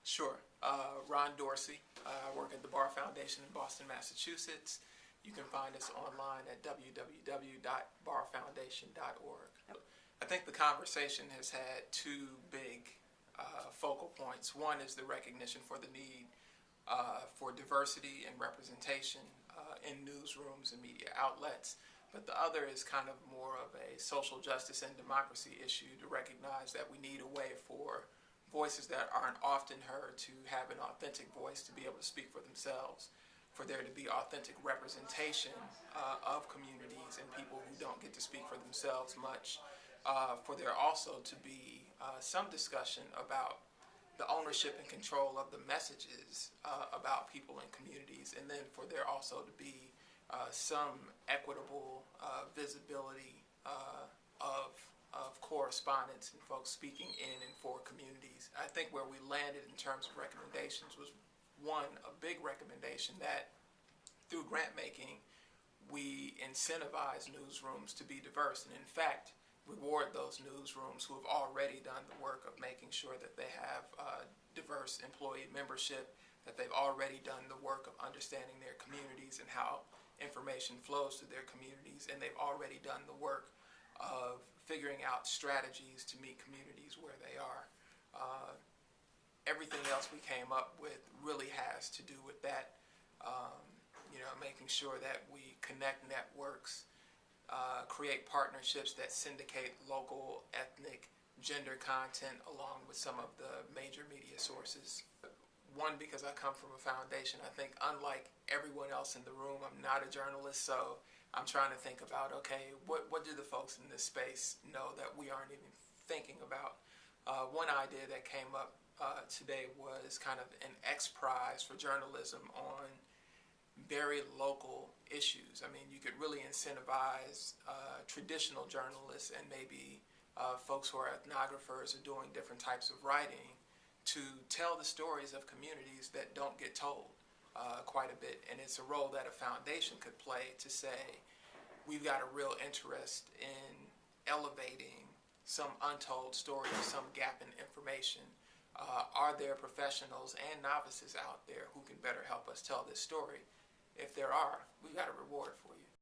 Sure. Ron Dorsey. I work at the Barr Foundation in Boston, Massachusetts. You can find us online at www.barrfoundation.org. I think the conversation has had two big focal points. One is the recognition for the need for diversity and representation in newsrooms and media outlets. But the other is kind of more of a social justice and democracy issue, to recognize that we need a way for voices that aren't often heard to have an authentic voice, to be able to speak for themselves, for there to be authentic representation of communities and people who don't get to speak for themselves much, for there also to be some discussion about the ownership and control of the messages about people and communities, and then for there also to be some equitable visibility of correspondence and folks speaking in and for communities. I think where we landed in terms of recommendations was a big recommendation that through grant making we incentivize newsrooms to be diverse, and in fact reward those newsrooms who have already done the work of making sure that they have diverse employee membership, that they've already done the work of understanding their communities and how information flows to their communities, and they've already done the work of figuring out strategies to meet communities where they are. Everything else we came up with really has to do with that, making sure that we connect networks, create partnerships that syndicate local, ethnic, gender content along with some of the major media sources. One, because I come from a foundation, I think unlike everyone else in the room, I'm not a journalist, so I'm trying to think about, okay, what do the folks in this space know that we aren't even thinking about? One idea that came up today was kind of an X Prize for journalism on very local issues. I mean, you could really incentivize traditional journalists and maybe folks who are ethnographers or doing different types of writing to tell the stories of communities that don't get told quite a bit. And it's a role that a foundation could play to say, we've got a real interest in elevating some untold story or some gap in information. Are there professionals and novices out there who can better help us tell this story? If there are, we've got a reward for you.